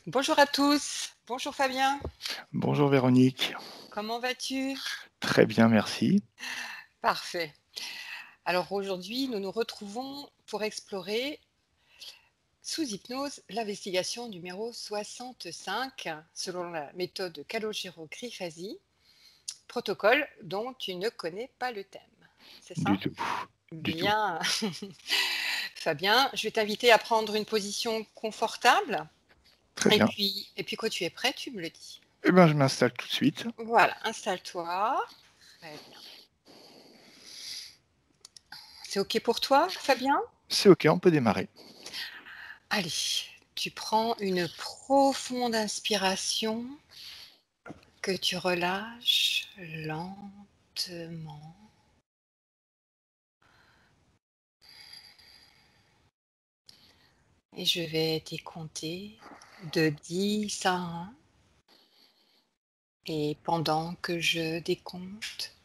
Bonjour à tous. Bonjour Fabien. Bonjour Véronique. Comment vas-tu? Très bien, merci. Parfait. Alors aujourd'hui, nous nous retrouvons pour explorer sous hypnose l'investigation numéro 65 selon la méthode Calogero-Grifasi, protocole dont tu ne connais pas le thème. C'est Du ça? tout, du tout. Bien. Fabien, je vais t'inviter à prendre une position confortable Très et bien. puis quand tu es prêt, tu me le dis. Eh ben, je m'installe tout de suite. Voilà, installe-toi. Très bien. C'est OK pour toi, Fabien? C'est OK, on peut démarrer. Allez, tu prends une profonde inspiration que tu relâches lentement et je vais décompter de 10 à 1 et pendant que je décompte,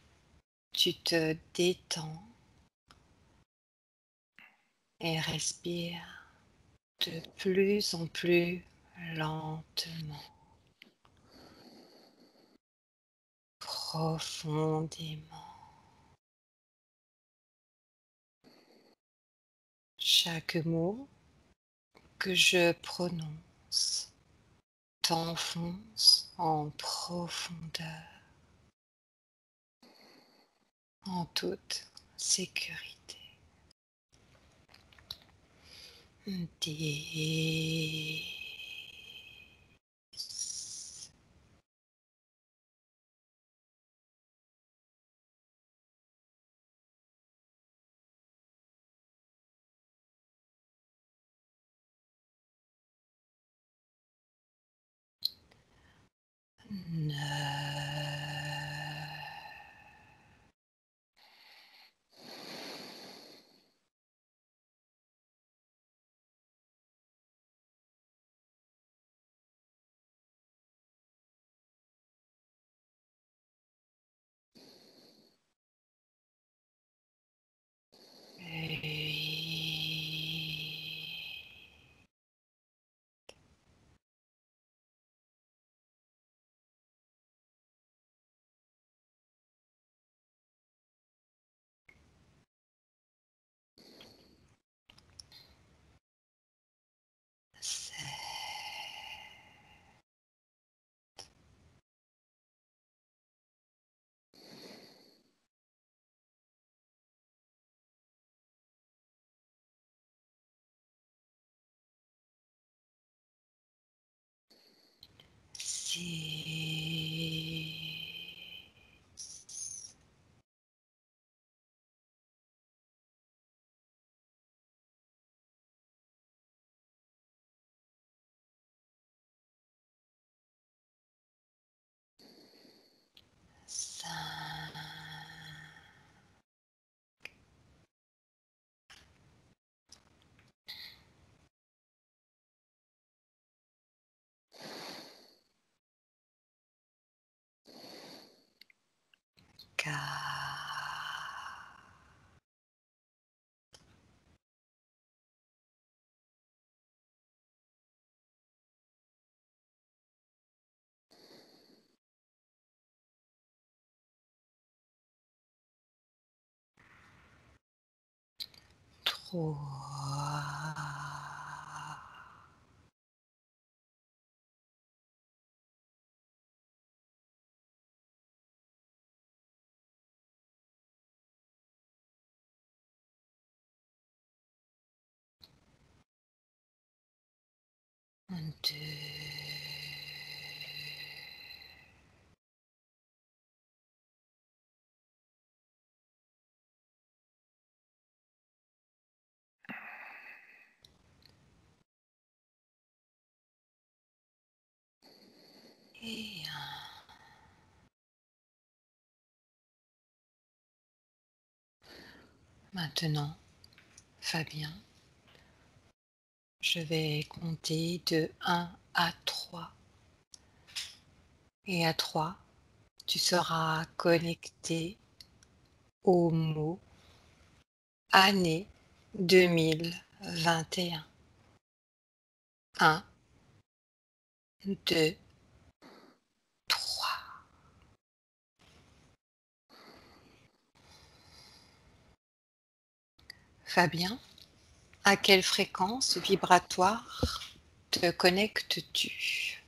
tu te détends et respires de plus en plus lentement, profondément. Chaque mot que je prononce t'enfonce en profondeur, en toute sécurité. 10, 9, six, 5, 4, 3. Deux. Et un. Maintenant, Fabien, je vais compter de 1 à 3. Et à 3, tu seras connecté au mot année 2021. 1, 2, 3. Fabien, à quelle fréquence vibratoire te connectes-tu?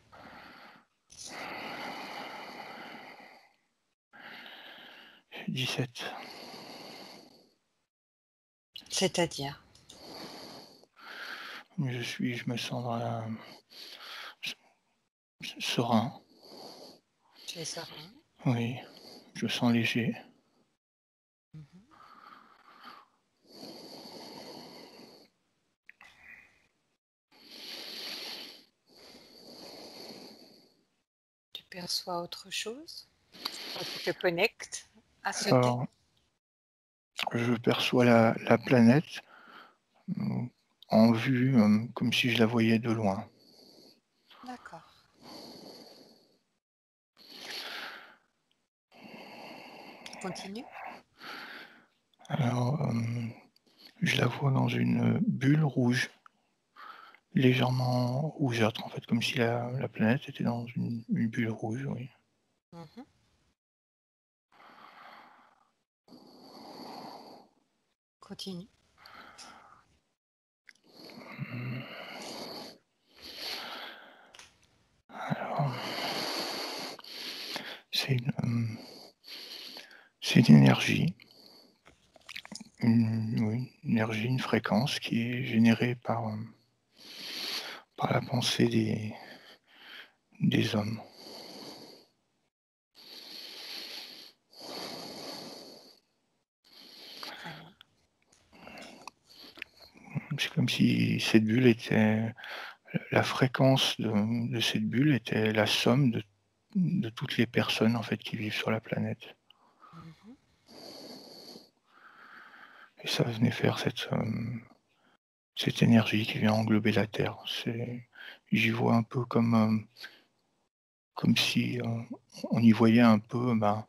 17. C'est-à-dire? Je me sens serein. Tu es serein. Oui, je me sens léger. Mhm. Tu perçois autre chose quand tu te connectes à ce thème? Alors, je perçois la planète en vue, comme si je la voyais de loin. D'accord. Continue. Alors, je la vois dans une bulle rouge, légèrement rougeâtre en fait, comme si la planète était dans une bulle rouge, oui. Mhm. Continue. Mmh. Alors, c'est une énergie, oui, une énergie, une fréquence qui est générée par la pensée des hommes. Très bien. C'est comme si cette bulle était la fréquence de cette bulle était la somme de toutes les personnes, en fait, qui vivent sur la planète. Mhm. Et ça venait faire cette énergie qui vient englober la Terre. J'y vois un peu comme si, on y voyait un peu, ben,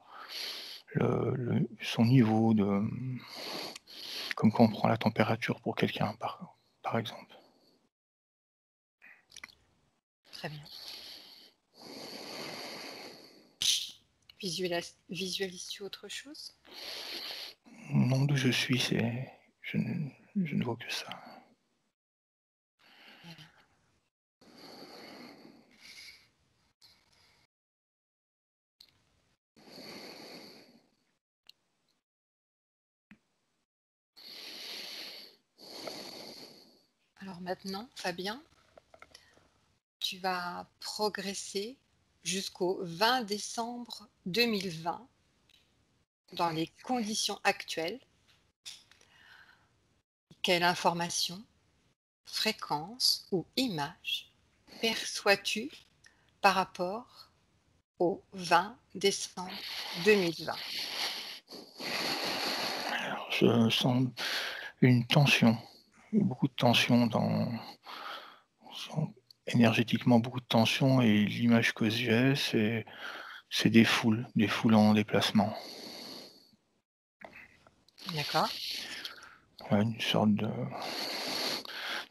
son niveau comme quand on prend la température pour quelqu'un, par exemple. Très bien. Visualises-tu autre chose? Non, d'où je suis, je ne vois que ça. Bien. Alors maintenant, Fabien, tu vas progresser jusqu'au 20 décembre 2020 dans les conditions actuelles. Quelle information, fréquence ou image perçois-tu par rapport au 20 décembre 2020? Alors, je sens une tension, beaucoup de tension on sent énergétiquement beaucoup de tension et l'image que j'ai, c'est des foules en déplacement. D'accord. Ouais, une sorte de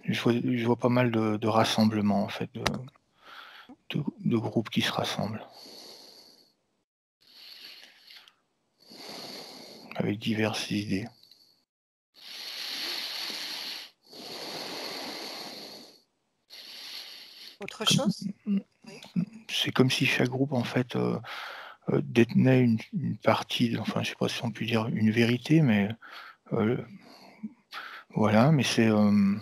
je vois pas mal de rassemblements en fait, de groupes qui se rassemblent avec diverses idées. Autre Comme chose? Oui. c'est comme si chaque groupe en fait, détenait une partie enfin je sais pas si on peut dire une vérité, mais, heu, voilà, mais je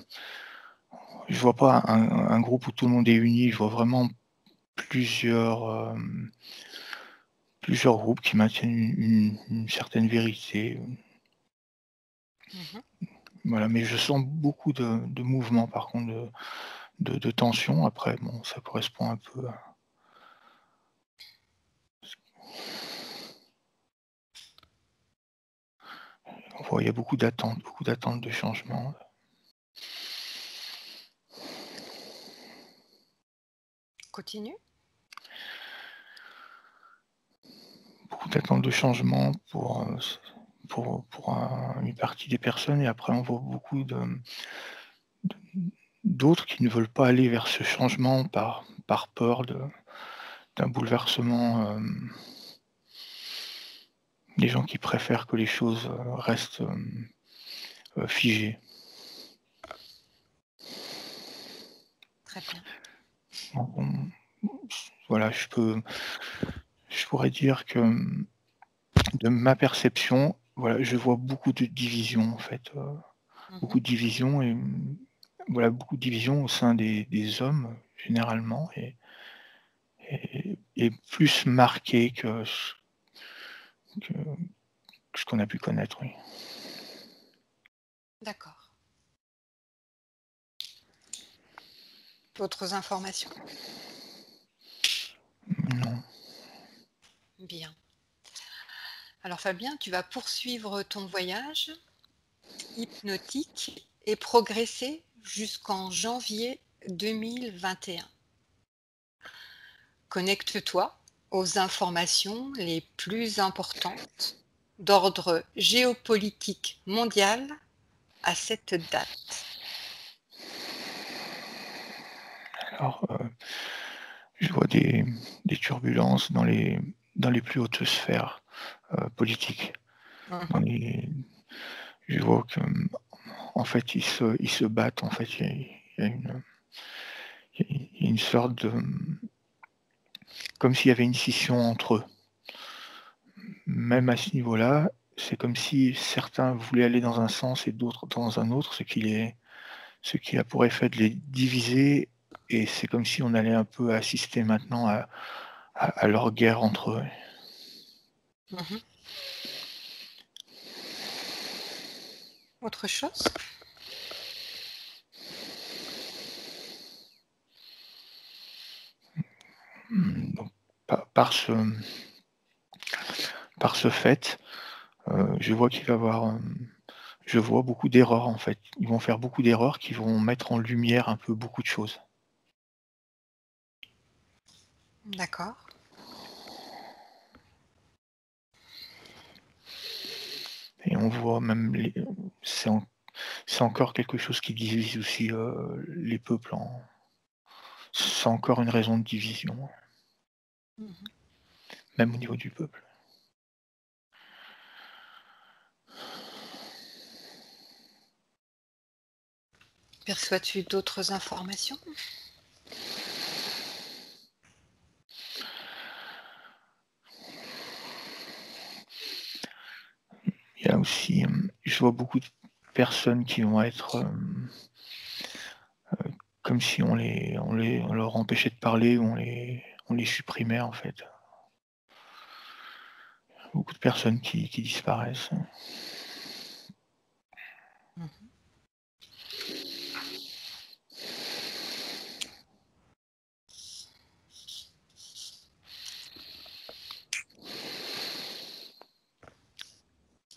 vois pas un groupe où tout le monde est uni, je vois vraiment plusieurs, plusieurs groupes qui maintiennent une certaine vérité, Mhm. voilà, mais je sens beaucoup de mouvements par contre, de tension. Après bon, ça correspond un peu à on voit il y a beaucoup d'attentes de changement, Continue. beaucoup d'attentes de changement pour une partie des personnes et après on voit beaucoup d'autres qui ne veulent pas aller vers ce changement par peur d'un bouleversement, des gens qui préfèrent que les choses, restent, figées. Très bien. Donc voilà, je pourrais dire que, de ma perception, voilà, je vois beaucoup de divisions en fait, Mhm. beaucoup de divisions et voilà, beaucoup de divisions au sein des hommes généralement et plus marquées que ce qu'on a pu connaître, oui. D'accord. D'autres informations? Non. Bien. Alors Fabien, tu vas poursuivre ton voyage hypnotique et progresser jusqu'en janvier 2021. Connecte-toi aux informations les plus importantes d'ordre géopolitique mondial à cette date. Alors, je vois des turbulences dans les plus hautes sphères, politiques. Dans Mhm. les Je vois que, en fait, ils se battent, en fait, il y a il y a une sorte de, comme s'il y avait une scission entre eux. Même à ce niveau-là, c'est comme si certains voulaient aller dans un sens et d'autres dans un autre, ce qui a pour effet de les diviser et c'est comme si on allait un peu assister maintenant à leur guerre entre eux. Mhm. Autre chose? Donc par ce fait, je vois qu'il va y avoir, je vois beaucoup d'erreurs, en fait. Ils vont faire beaucoup d'erreurs qui vont mettre en lumière un peu beaucoup de choses D'accord. et on voit même c'est en c'est encore quelque chose qui divise aussi, les peuples en c'est encore une raison de division, Mhm. même au niveau du peuple. Perçois-tu d'autres informations? Il y a aussi, je vois beaucoup de personnes qui vont être, comme si on leur empêchait de parler ou on les supprimait, en fait. Beaucoup de personnes qui disparaissent. Mhm.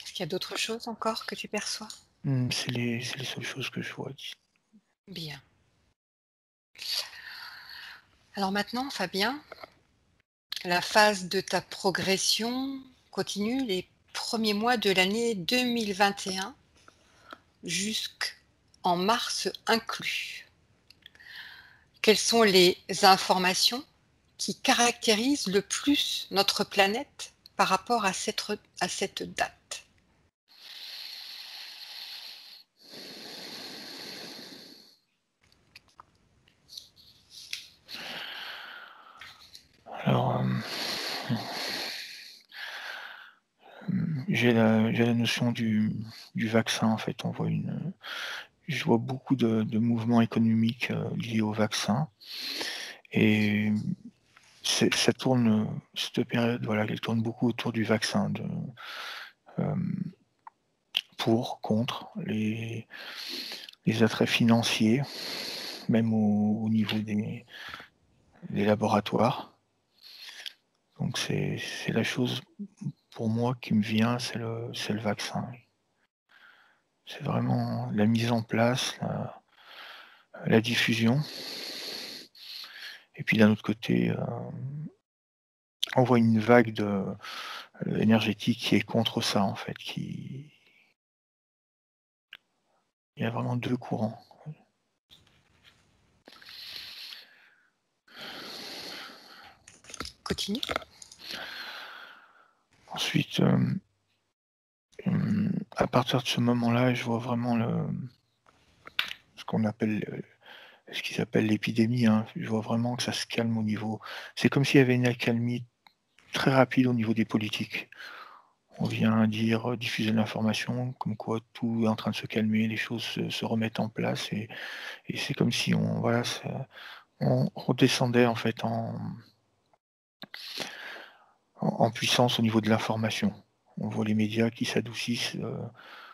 Est-ce qu'il y a d'autres choses encore que tu perçois? C'est les seules choses que je vois ici. Bien. Alors maintenant, Fabien, la phase de ta progression continue les premiers mois de l'année 2021 jusqu'en mars inclus. Quelles sont les informations qui caractérisent le plus notre planète par rapport à cette date? Alors, j'ai la notion du vaccin, en fait. Je vois beaucoup de mouvements économiques, liés au vaccin et ça tourne, cette période, voilà, elle tourne beaucoup autour du vaccin, hem, pour, contre, les attraits financiers, même au niveau des laboratoires. Donc c'est la chose, pour moi, qui me vient, c'est le vaccin, oui. C'est vraiment la mise en place, la diffusion et puis d'un autre côté, on voit une vague énergétique qui est contre ça, en fait, qui il y a vraiment 2 courants. Continue. Ensuite, à partir de ce moment-là, je vois vraiment ce qu'on appelle, ce qui s'appelle l'épidémie, hein. Je vois vraiment que ça se calme au niveau, c'est comme s'il y avait une accalmie très rapide au niveau des politiques. On vient dire, diffuser de l'information comme quoi tout est en train de se calmer, les choses se remettent en place et c'est comme si on voilà, on redescendait en fait en puissance au niveau de l'information. On voit les médias qui s'adoucissent,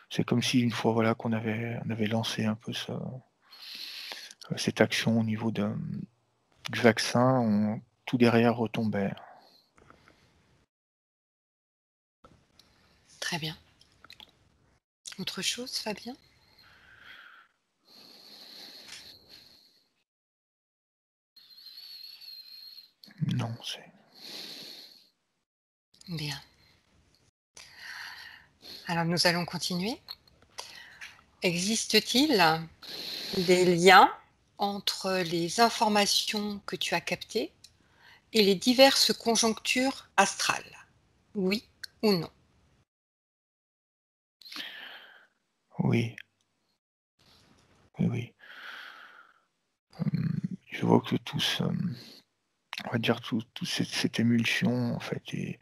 c'est comme si une fois, voilà, on avait lancé un peu cette action au niveau du vaccin, tout derrière retombait. Très bien. Autre chose, Fabien? Non, c'est Bien. Alors nous allons continuer. Existe-t-il des liens entre les informations que tu as captées et les diverses conjonctures astrales? Oui ou non? oui, oui, oui. Je vois que on va dire tout cette émulsion en fait et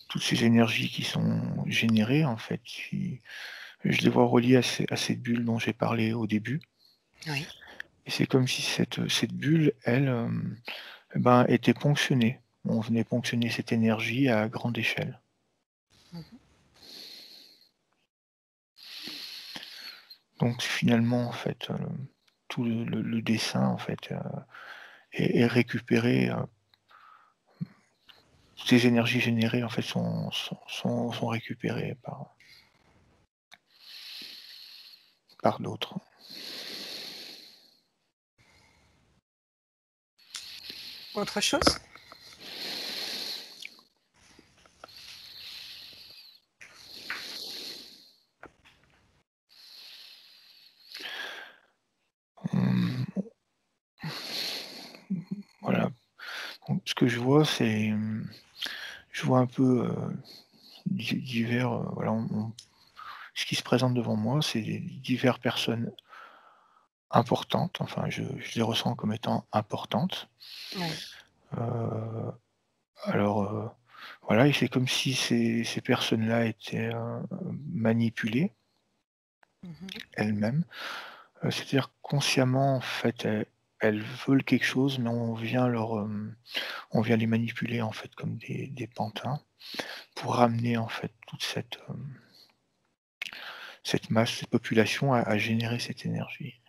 toutes ces énergies qui sont générées en fait, je les vois reliées à cette bulle dont j'ai parlé au début Oui. et c'est comme si cette bulle, elle, eh ben, était ponctionnée. On venait ponctionner cette énergie à grande échelle. Mmh. Donc finalement, en fait, tout le dessin, en fait, est récupéré, ces énergies générées, en fait, sont récupérées par d'autres. Autre chose? Mmh, voilà. Donc ce que je vois, c'est, je vois un peu, divers, voilà, ce qui se présente devant moi, c'est des diverses personnes importantes, enfin je les ressens comme étant importantes. Oui. Heu, alors, voilà et c'est comme si ces personnes-là étaient, manipulées Mmh. elles-mêmes. C'est-à-dire consciemment, en fait, elles veulent quelque chose, mais on vient les manipuler, en fait, comme des pantins pour ramener, en fait, toute cette masse, cette population à générer cette énergie.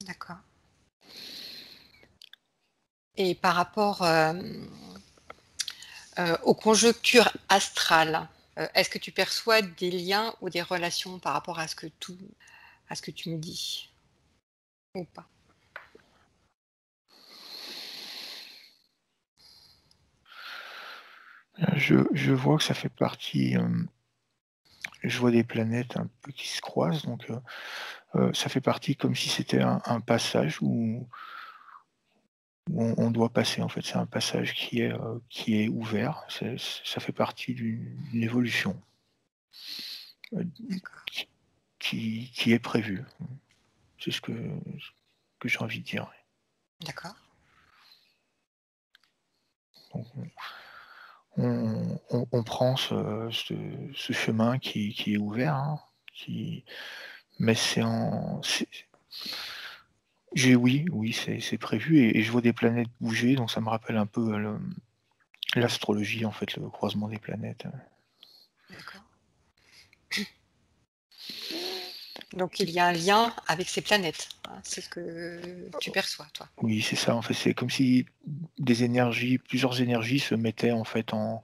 D'accord. Et par rapport, aux conjonctures astrales, est-ce que tu perçois des liens ou des relations par rapport à ce que tu me dis ou pas? Je vois que ça fait partie, je vois des planètes un peu qui se croisent donc ça fait partie comme si c'était un passage où on doit passer, en fait. C'est un passage qui est ouvert. Ça fait partie d'une évolution, heu, D'accord, qui est prévue. C'est ce que j'ai envie de dire, ouais. d'accord. Donc on prend ce chemin qui est ouvert, hein, qui mais oui, oui, c'est prévu et je vois des planètes bouger, donc ça me rappelle un peu, l'astrologie, en fait, le croisement des planètes. D'accord. Donc il y a un lien avec ces planètes, hein, c'est ce que tu perçois, toi? Oui, c'est ça, en fait, c'est comme si plusieurs énergies se mettaient, en fait, en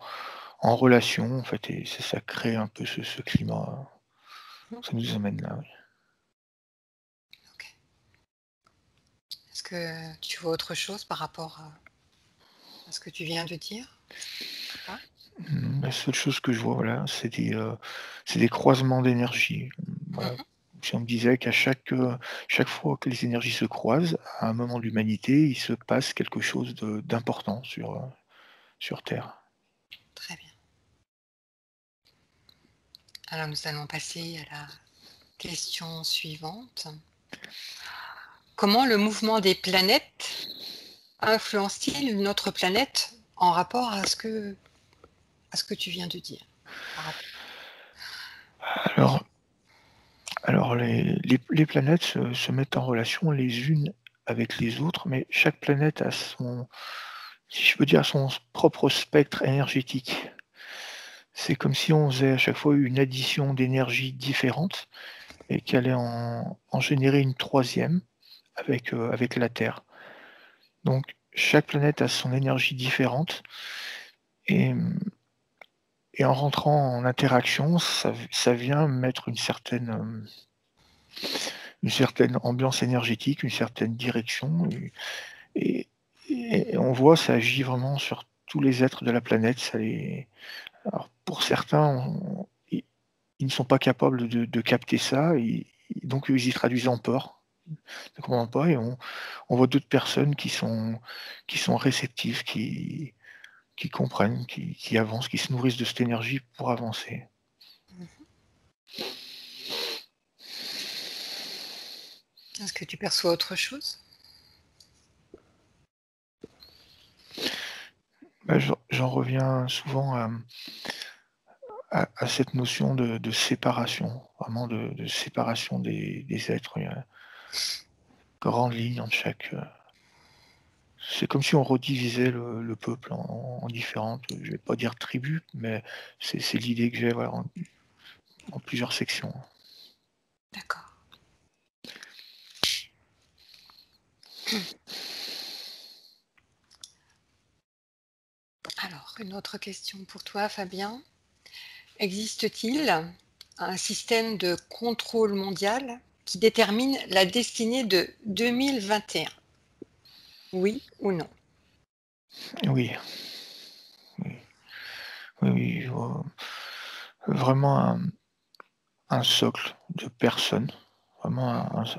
relation, en fait et ça crée un peu ce climat, Mmh, ça nous amène là, oui. OK. Est-ce que tu vois autre chose par rapport à ce que tu viens de dire? Pas? La seule chose que je vois, voilà, c'est des croisements d'énergie. Voilà, Mmh. si on me disait qu'à chaque fois que les énergies se croisent, à un moment de l'humanité, il se passe quelque chose d'important sur Terre. Très bien. Alors nous allons passer à la question suivante. Comment le mouvement des planètes influence-t-il notre planète en rapport à ce que tu viens de dire? Par rapport- Alors, alors les planètes se mettent en relation les unes avec les autres, mais chaque planète a son, si je peux dire, son propre spectre énergétique. C'est comme si on faisait à chaque fois une addition d'énergies différentes et qu'elle allait en générer une troisième avec la Terre. Donc chaque planète a son énergie différente et, et en rentrant en interaction, ça vient mettre une certaine ambiance énergétique, une certaine direction et, et on voit ça agit vraiment sur tous les êtres de la planète. Alors pour certains, ils ne sont pas capables de capter ça, donc ils y traduisent en peur. Ils ne comprennent pas et on voit d'autres personnes qui sont réceptives, qui comprennent, qui avancent, qui se nourrissent de cette énergie pour avancer. Est-ce que tu perçois autre chose? Bah, j'en reviens souvent à cette notion de séparation, vraiment de séparation des êtres. Il y a une grande ligne entre c'est comme si on redivisait le peuple en différentes, je vais pas dire tribus, mais c'est l'idée que j'ai, voilà, en plusieurs sections. D'accord. Alors, une autre question pour toi, Fabien. Existe-t-il un système de contrôle mondial qui détermine la destinée de 2021? Oui ou non? Oui, oui, oui, oui, je vois vraiment un socle de personnes, vraiment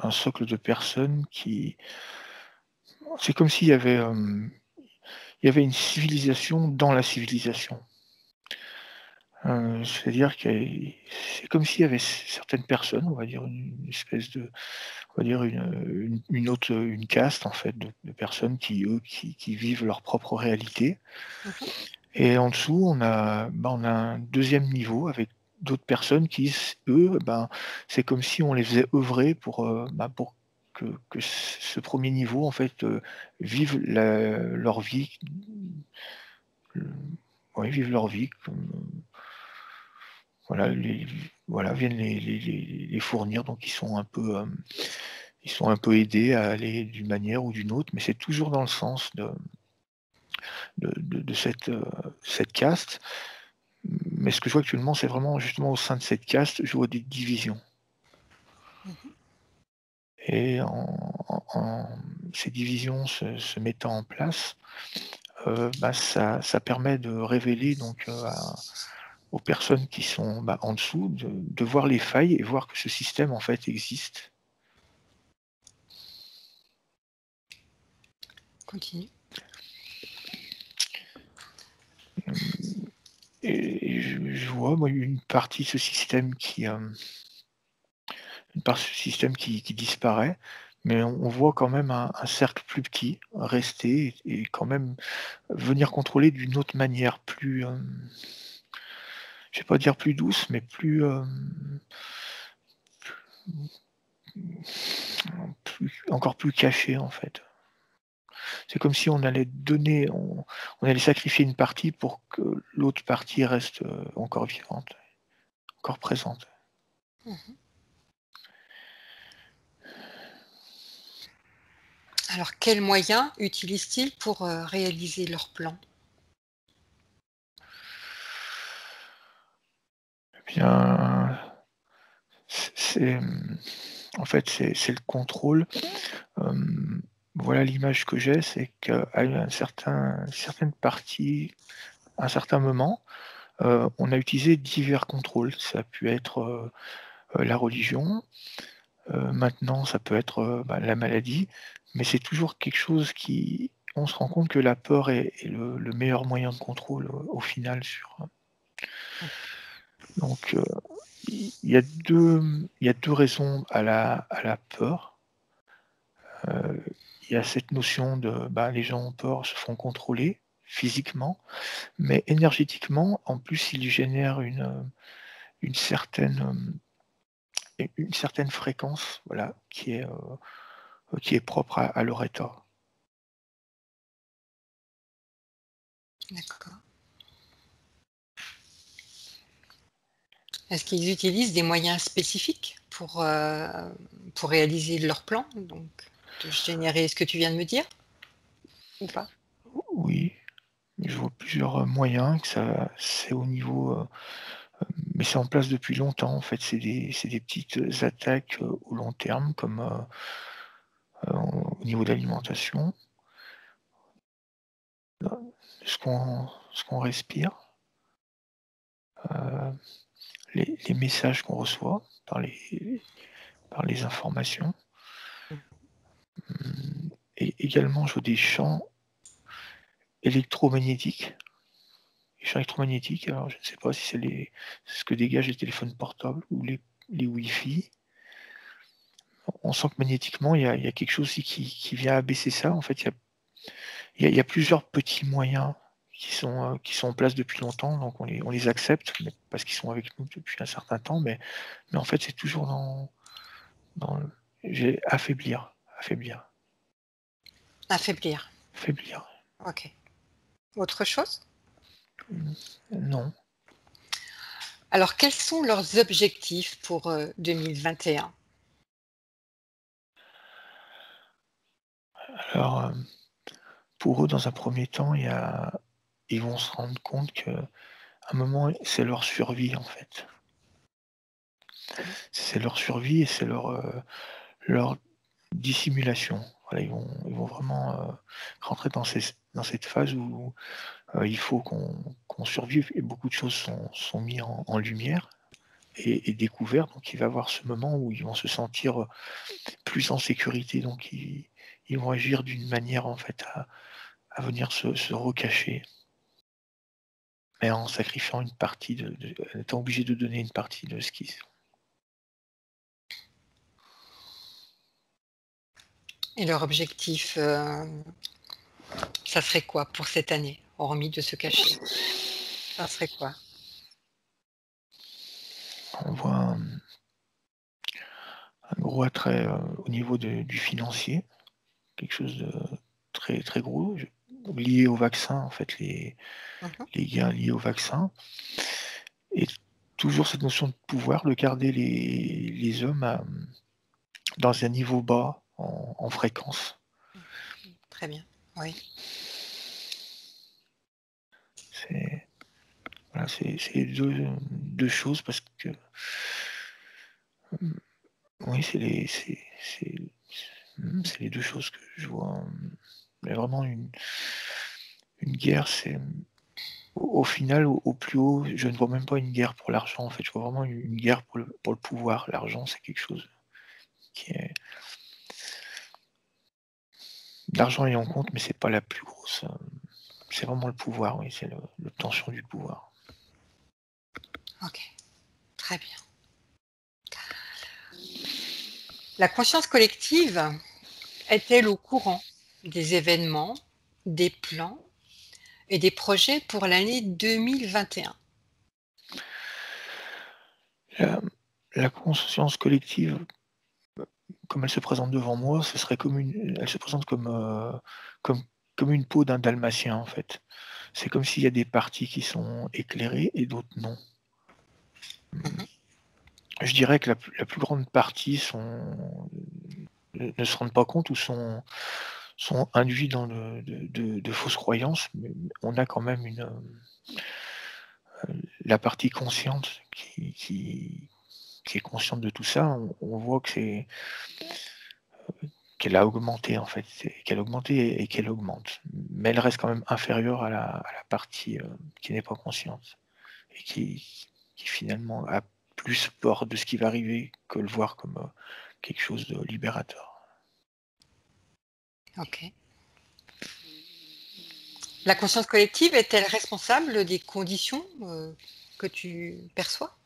un socle de personnes qui c'est comme s'il y avait, il y avait une civilisation dans la civilisation. C'est-à-dire que c'est comme s'il y avait certaines personnes, on va dire une espèce de on va dire une caste en fait de personnes qui, eux, qui vivent leur propre réalité Mhm. et en dessous on a un deuxième niveau avec d'autres personnes qui eux, ben, c'est comme si on les faisait œuvrer pour que ce premier niveau en fait, vivent leur vie, heu, ouais, vivent leur vie comme, voilà, viennent les fournir, donc ils sont un peu aidés à aller d'une manière ou d'une autre, mais c'est toujours dans le sens de cette caste. Mais ce que je vois actuellement, c'est vraiment justement au sein de cette caste, je vois des divisions Mhm. et en ces divisions se mettant en place, bah, ça permet de révéler donc, aux personnes qui sont, bah, en dessous de voir les failles et voir que ce système en fait existe. Continue. Et je vois moi une partie de ce système qui disparaît, mais on voit quand même un cercle plus petit rester et quand même venir contrôler d'une autre manière plus, je vais pas dire plus douce, mais encore plus cachée en fait. C'est comme si on allait sacrifier une partie pour que l'autre partie reste, encore vivante, encore présente. Mhm. Alors, quels moyens utilisent-ils pour réaliser leur plan? Eh bien, c'est, en fait, c'est le contrôle. Hem, voilà l'image que j'ai, c'est qu'à certaines parties, à un certain moment, on a utilisé divers contrôles. Ça a pu être, la religion, Maintenant, ça peut être, la maladie, mais c'est toujours quelque chose qui on se rend compte que la peur est le meilleur moyen de contrôle, au final sur, donc il y a 2 raisons à la peur. Heu, il y a cette notion de, les gens ont peur, se font contrôler physiquement, mais énergétiquement, en plus, ils génèrent une certaine, une certaine fréquence, voilà, qui est propre à leur état. D'accord. Est-ce qu'ils utilisent des moyens spécifiques pour réaliser leur plan, donc de générer ce que tu viens de me dire ou pas? Oui, je vois plusieurs, moyens que ça c'est au niveau, mais c'est en place depuis longtemps en fait. C'est des petites, attaques, au long terme comme, au niveau de l'alimentation, ce qu'on respire, heu, les messages qu'on reçoit par les informations. Mmh. Et également je vois des champs électromagnétiques. Les champs électromagnétiques, alors je ne sais pas si c'est ce que dégagent les téléphones portables ou les Wi-Fi. On sent que magnétiquement, il y a quelque chose aussi qui vient abaisser ça. En fait, il y a plusieurs petits moyens qui sont en place depuis longtemps, donc on les accepte, mais parce qu'ils sont avec nous depuis un certain temps, mais en fait, c'est toujours dans le affaiblir, affaiblir, Affaiblir. affaiblir. OK. Autre chose? Mmh, non. Alors quels sont leurs objectifs pour, 2021? Alors, pour eux, dans un premier temps, ils vont se rendre compte qu'à un moment, c'est leur survie, en fait. Mmh. C'est leur survie et c'est leur dissimulation. Voilà, ils vont vraiment, rentrer dans cette phase où, il faut qu'on survive et beaucoup de choses sont mis en lumière et découvertes. Donc il va y avoir ce moment où ils vont se sentir, plus en sécurité. Donc ils vont agir d'une manière, en fait, à venir se recacher, mais en sacrifiant une partie en étant obligés de donner une partie de ce qu'ils ont. Et leur objectif, ça serait quoi pour cette année? Hormis de se cacher, ça serait quoi? On voit un gros attrait, au niveau du financier, quelque chose de très, très gros, lié au vaccin, en fait, Mmh. les gains liés au vaccin et toujours cette notion de pouvoir, de garder les hommes dans un niveau bas en fréquence. Très bien, oui. C'est voilà, c'est 2 choses parce que, mmh, oui, c'est les 2 choses que je vois, il y a vraiment une guerre, au final, au plus haut, je ne vois même pas une guerre pour l'argent, en fait, je vois vraiment une guerre pour le pouvoir. L'argent, c'est quelque chose qui est l'argent est en compte, mais c'est pas la plus grosse, c'est vraiment le pouvoir, oui, c'est l'obtention du pouvoir. OK, très bien. La conscience collective est-elle au courant des événements, des plans et des projets pour l'année 2021? La la conscience collective, comme elle se présente devant moi, ce serait comme elle se présente comme comme une peau d'un dalmatien, en fait. C'est comme s'il y a des parties qui sont éclairées et d'autres non. Mmh. Je dirais que la plus grande partie ne se rendent pas compte ou sont induits dans de fausses croyances, mais on a quand même la partie consciente qui est consciente de tout ça. On voit qu'elle a augmenté, en fait, qu'elle a augmenté et qu'elle augmente. Mais elle reste quand même inférieure à la partie, qui n'est pas consciente et qui finalement a plus peur de ce qui va arriver que le voir comme, quelque chose de libérateur. Ok. La conscience collective est-elle responsable des conditions que tu perçois?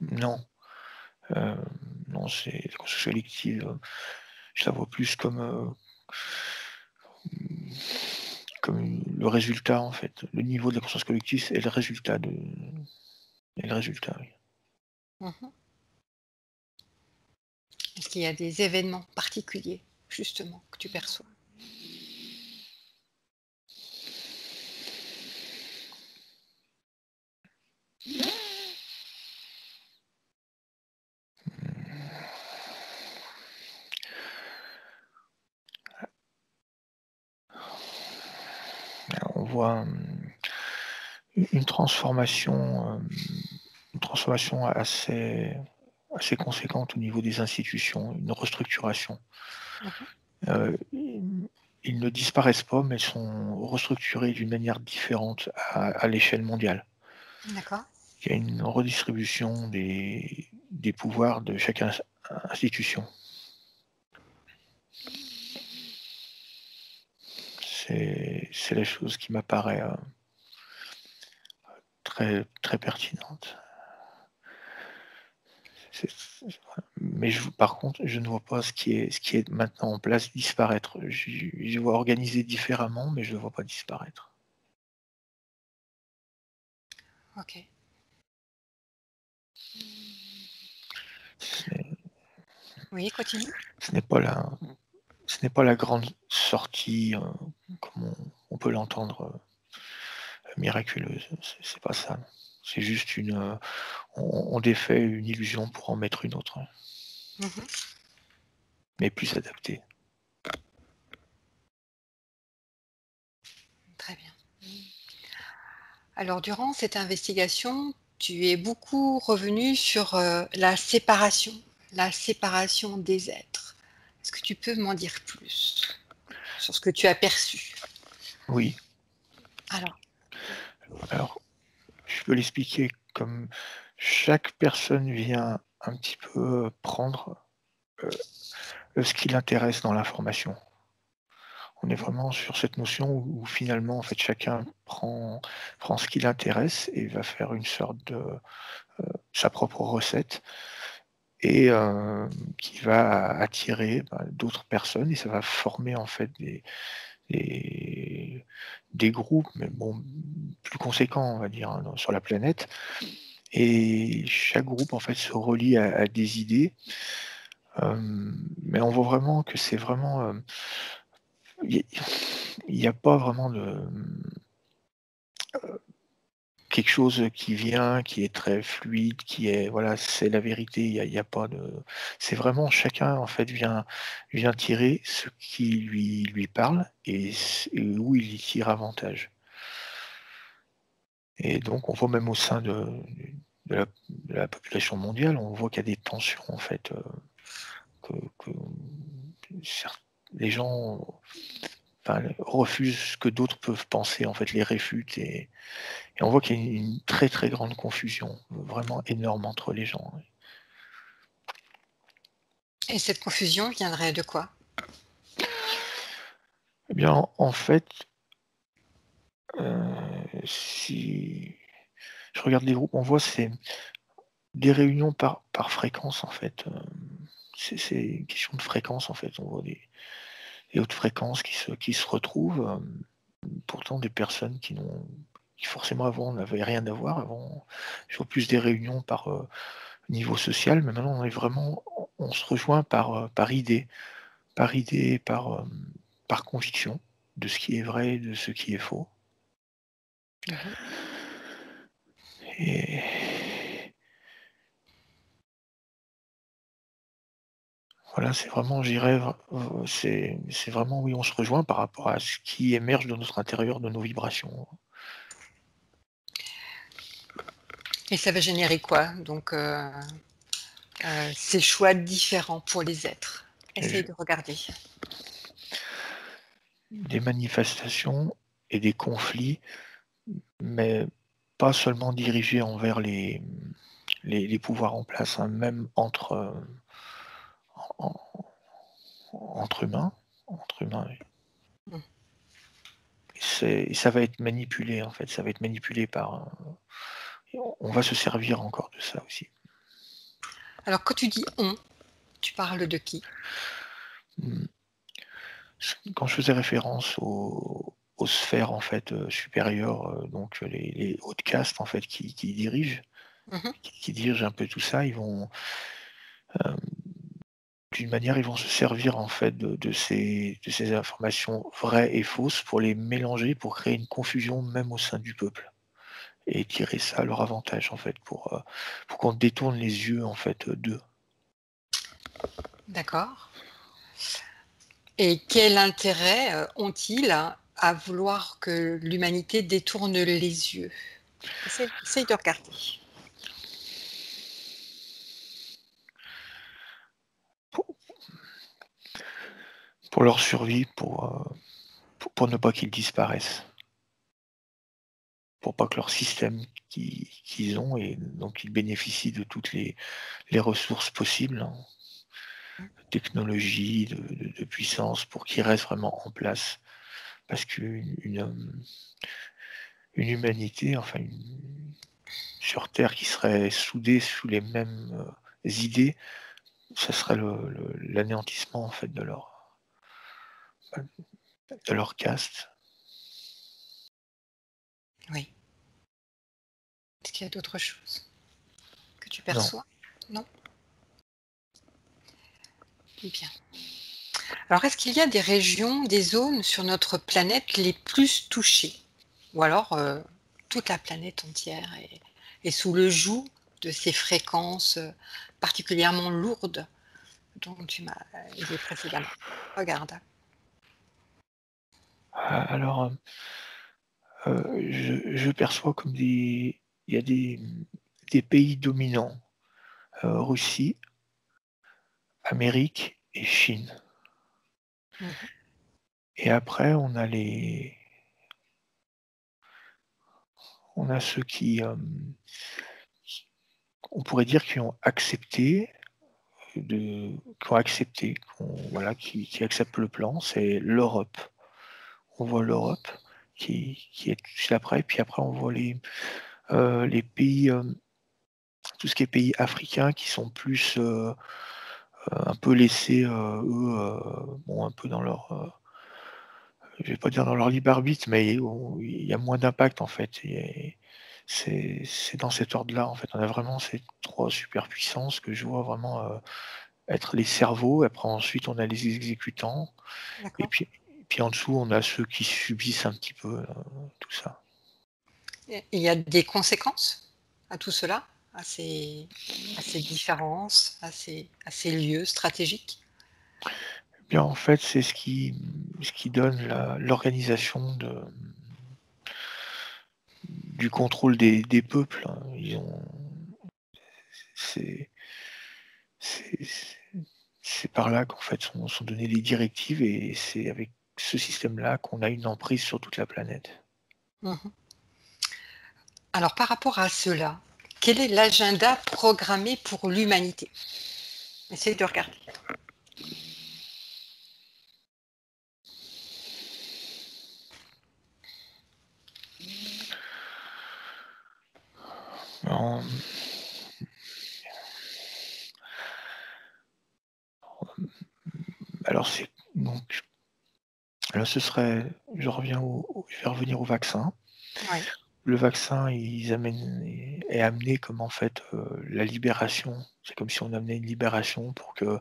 Non, heu, non, c'est la conscience collective, je la vois plus comme le résultat, en fait. Le niveau de la conscience collective est le résultat, oui. Mhm. Est-ce qu'il y a des événements particuliers, justement, que tu perçois? On voit, une transformation, une transformation assez conséquente au niveau des institutions, une restructuration. Mhm. Ils ne disparaissent pas, mais sont restructurés d'une manière différente à l'échelle mondiale. D'accord. Il y a une redistribution des pouvoirs de chaque institution. C'est la chose qui m'apparaît, très très pertinente. Mais par contre, je ne vois pas ce qui est maintenant en place disparaître. Je vois organiser différemment, mais je ne le vois pas disparaître. Ok. C'est Oui, continue. ce n'est pas la grande sortie, comme on peut l'entendre, miraculeuse. C'est pas ça, non. C'est juste on défait une illusion pour en mettre une autre, Mhm. mais plus adaptée. Très bien. Alors, durant cette investigation, tu es beaucoup revenu sur la séparation des êtres. Est-ce que tu peux m'en dire plus sur ce que tu as perçu? Oui, Alors, alors je peux l'expliquer comme chaque personne vient un petit peu prendre, ce qui l'intéresse dans l'information. On est vraiment sur cette notion où finalement, en fait, chacun prend ce qui l'intéresse et va faire une sorte de sa propre recette et qui va attirer, d'autres personnes et ça va former en fait des des groupes, mais bon, plus conséquents, on va dire, hein, sur la planète et chaque groupe, en fait, se relie à des idées, mais on voit vraiment que c'est vraiment, il y a pas vraiment de, quelque chose qui vient, qui est très fluide, qui est voilà, c'est la vérité, il y a pas de c'est vraiment chacun en fait vient tirer ce qui lui parle et où il y tire avantage. Et donc on voit même au sein de la population mondiale, on voit qu'il y a des tensions en fait, que cer les gens, enfin, refusent ce que d'autres peuvent penser, en fait, les réfutent et on voit qu'il y a une très, très grande confusion, vraiment énorme entre les gens, oui. et cette confusion viendrait de quoi? Eh bien, en fait, si je regarde les groupes, on voit c'est des réunions par fréquence, en fait, c'est une question de fréquence, en fait. On voit des hautes fréquences qui se retrouvent, pourtant des personnes qui forcément avant n'avaient rien à voir. Avant, je vois plus des réunions par, niveau social, mais maintenant on est vraiment on se rejoint par idée, par conviction de ce qui est vrai et de ce qui est faux. Mmh. Et voilà, c'est vraiment, je dirais, c'est vraiment, oui, on se rejoint par rapport à ce qui émerge de notre intérieur, de nos vibrations. Et ça va générer quoi? Donc, ces choix différents pour les êtres. Et Essaye je de regarder. Des manifestations et des conflits, mais pas seulement dirigés envers les pouvoirs en place, hein, même en- entre humains, entre humains. Oui. Mmh. Et ça va être manipulé en fait, ça va être manipulé par. Et on va se servir encore de ça aussi. Alors quand tu dis «on», tu parles de qui? Mm. Quand je faisais référence aux sphères en fait supérieures, donc les hautes castes en fait qui dirigent, Mmh. qui dirigent un peu tout ça, ils vont euh, d'une manière, ils vont se servir en fait de ces informations vraies et fausses pour les mélanger, pour créer une confusion même au sein du peuple et tirer ça à leur avantage en fait pour qu'on détourne les yeux en fait d'eux. D'accord. Et quel intérêt, ont-ils à vouloir que l'humanité détourne les yeux? Essaye de regarder. Pour pour leur survie, pour ne pas qu'ils disparaissent. Pour pas que leur système qu'ils ont et donc ils bénéficient de toutes les ressources possibles, hein, Mmh. de technologie, de puissance pour qu'ils restent vraiment en place. Parce qu'une humanité, enfin sur terre qui serait soudée sous les mêmes, idées, ça serait l'anéantissement en fait de leur caste. Oui. Est-ce qu'il y a d'autres choses que tu Non. perçois? Non? Bien. Alors est-ce qu'il y a des régions, des zones sur notre planète les plus touchées? Ou alors, toute la planète entière est sous le joug de ces fréquences, particulièrement lourdes dont tu m'as dit précédemment? Regarde. Alors, je perçois comme il y a des pays dominants, Russie, Amérique et Chine. Mmh. Et après on a ceux on pourrait dire voilà, qui acceptent le plan, c'est l'Europe. On voit l'Europe qui est juste après, puis après on voit les pays, tout ce qui est pays africains qui sont plus, un peu laissés, eux, bon un peu dans leur, je vais pas dire dans leur libre arbitre, mais où il y a moins d'impact en fait et c'est dans cet ordre-là, en fait. On a vraiment ces 3 superpuissances que je vois vraiment, être les cerveaux. Après ensuite, on a les exécutants et D'accord. puis en dessous, on a ceux qui subissent un petit peu, tout ça. Et il y a des conséquences à tout cela? À ces différences, à ces lieux stratégiques? Eh bien, en fait, c'est ce qui donne l'organisation du contrôle des peuples, hein. C'est c'est c'est par là qu'en fait sont données les directives et c'est avec ce système-là qu'on a une emprise sur toute la planète. Mmh. Alors par rapport à cela, quel est l'agenda programmé pour l'humanité? Essaye de regarder. En alors c'est donc alors ce serait je vais revenir au vaccin. Oui. Le vaccin, ils amènent est amené comme en fait, la libération. C'est comme si on amenait une libération pour que,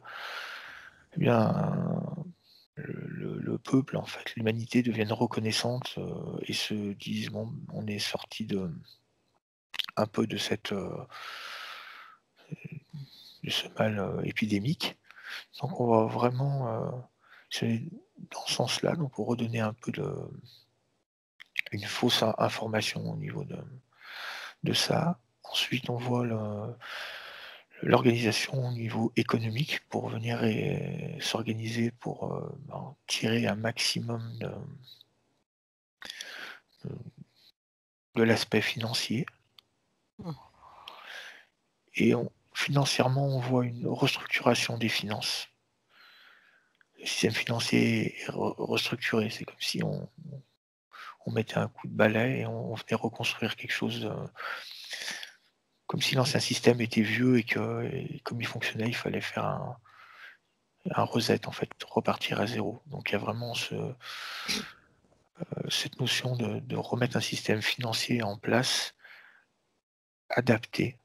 eh bien, le peuple, en fait, l'humanité devienne reconnaissante, et se dise: «Bon, on est sorti un peu de ce mal, épidémique». Donc on va vraiment, c'est dans ce sens-là, donc pour redonner un peu une fausse information au niveau de ça. Ensuite, on voit l'organisation au niveau économique pour venir et s'organiser pour, tirer un maximum de l'aspect financier. Mmh. et financièrement, on voit une restructuration des finances. Le système financier est restructuré. C'est comme si on mettait un coup de balai et on venait reconstruire quelque chose, comme si l'ancien système était vieux et comme il fonctionnait, il fallait faire un reset, en fait, repartir à zéro. Donc il y a vraiment cette notion de remettre un système financier en place, adapté,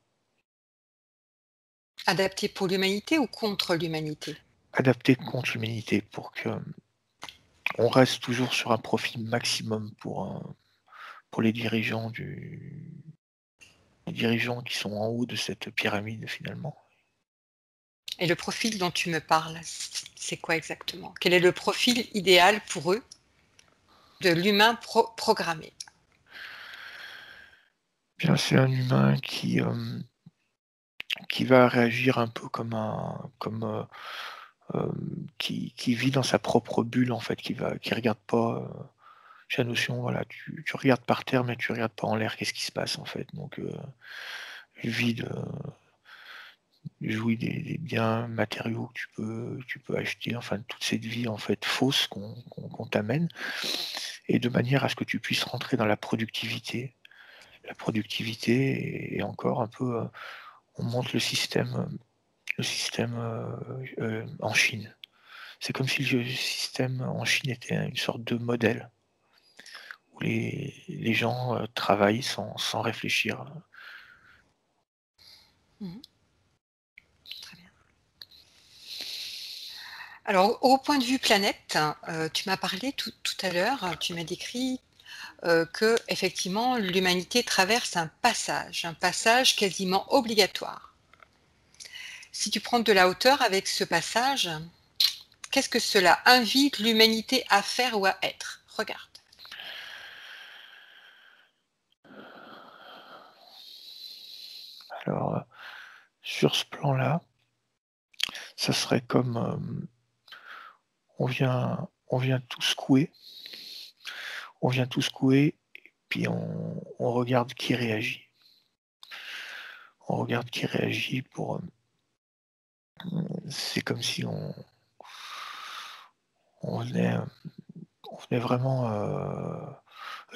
Adapté pour l'humanité ou contre l'humanité? adapté contre l'humanité pour que on reste toujours sur un profit maximum pour les dirigeants qui sont en haut de cette pyramide finalement. Et le profil dont tu me parles, c'est quoi exactement? Quel est le profil idéal pour eux de l'humain programmé? Bien, c'est un humain qui va réagir un peu qui vit dans sa propre bulle en fait, qui regarde pas, j'ai la notion, voilà, tu regardes par terre, mais tu regardes pas en l'air, qu'est-ce qui se passe en fait? Donc, il vit de jouit des biens matériaux que tu peux acheter, enfin toute cette vie en fait fausse qu'on t'amène et de manière à ce que tu puisses rentrer dans la productivité. La productivité et encore un peu, on monte le système en Chine. C'est comme si le système en Chine était une sorte de modèle où les gens, travaillent sans réfléchir. Mmh. Très bien. Alors au point de vue planète, tu m'as parlé tout à l'heure, tu m'as décrit, qu'effectivement l'humanité traverse un passage quasiment obligatoire. Si tu prends de la hauteur avec ce passage, qu'est-ce que cela invite l'humanité à faire ou à être? Regarde. Alors, sur ce plan-là, ça serait comme, on vient tout secouer, puis on regarde qui réagit. On regarde qui réagit c'est comme si on venait, vraiment,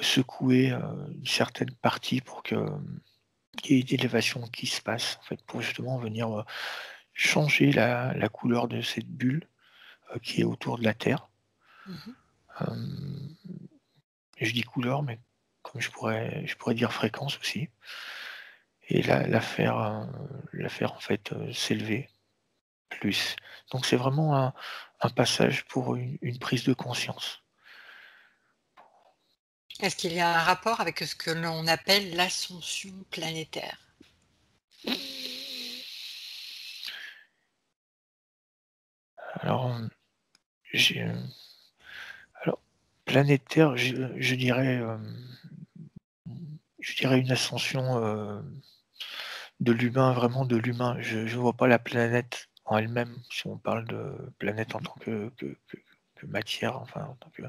secouer, une certaine partie pour qu'il y ait une élévation qui se passe, en fait, pour justement venir, changer la couleur de cette bulle, qui est autour de la Terre. Mmh. Hem, je dis couleur, mais comme je pourrais dire fréquence aussi et la faire en fait, s'élever plus. Donc c'est vraiment un passage pour une prise de conscience. Est-ce qu'il y a un rapport avec ce que l'on appelle l'ascension planétaire? Alors, j'ai, alors planétaire, je dirais une ascension, de l'humain, vraiment de l'humain. Je ne vois pas la planète en elle-même, si on parle de planète en tant que matière, enfin en tant que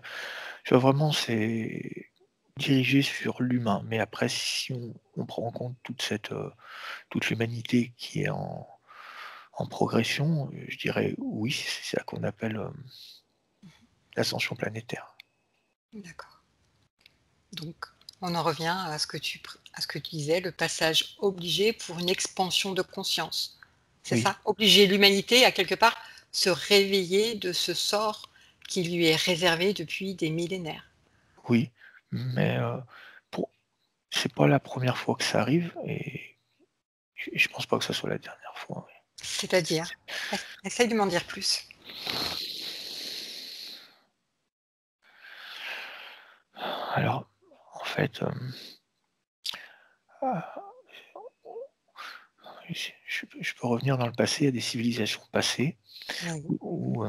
je vois vraiment c'est dirigé sur l'humain. Mais après si on prend en compte toute l'humanité qui est en progression, je dirais oui, c'est ça qu'on appelle, l'ascension planétaire. D'accord. Donc on en revient à ce que tu disais, le passage obligé pour une expansion de conscience. C'est Oui, ça? Obliger l'humanité à quelque part se réveiller de ce sort qui lui est réservé depuis des millénaires. oui, mais, pour c'est pas la première fois que ça arrive et je pense pas que ça soit la dernière fois, oui. C'est-à-dire? Essaye de m'en dire plus. Alors, en fait, ah, je peux revenir dans le passé, à des civilisations passées Oui. où,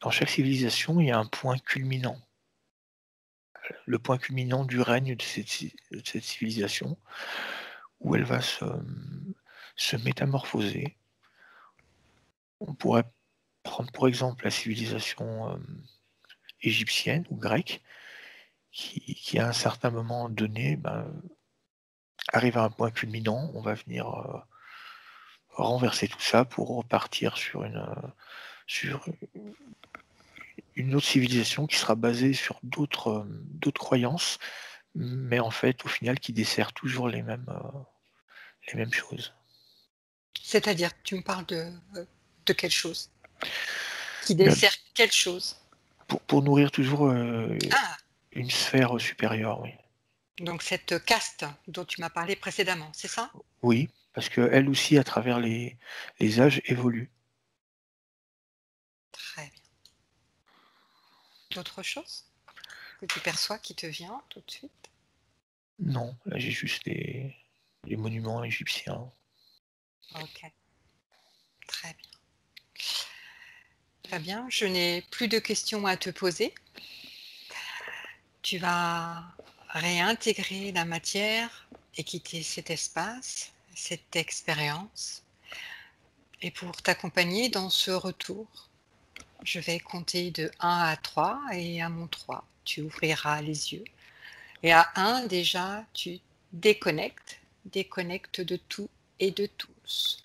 dans chaque civilisation, il y a un point culminant. Le point culminant du règne de cette civilisation où elle va se métamorphoser. On pourrait prendre pour exemple la civilisation, égyptienne ou grecque qui à un certain moment donné, ben, arrive à un point culminant, on va venir renverser tout ça pour repartir sur une autre civilisation qui sera basée sur d'autres croyances, mais en fait, au final, qui dessert toujours les mêmes choses. C'est-à-dire, tu me parles de quelle chose? Qui Bien, dessert quelle chose? pour nourrir toujours Ah! une sphère supérieure, oui. Donc cette caste dont tu m'as parlé précédemment, c'est ça? Oui, parce qu'elle aussi, à travers les âges, évolue. Très bien. D'autres choses que tu perçois qui te vient tout de suite? Non, là j'ai juste les monuments égyptiens. OK, très bien. Très bien, je n'ai plus de questions à te poser. Tu vas réintégrer la matière et quitter cet espace, cette expérience. Et pour t'accompagner dans ce retour, je vais compter de 1 à 3 et à mon 3, tu ouvriras les yeux. Et à 1 déjà, tu déconnectes, déconnectes de tout et de tous.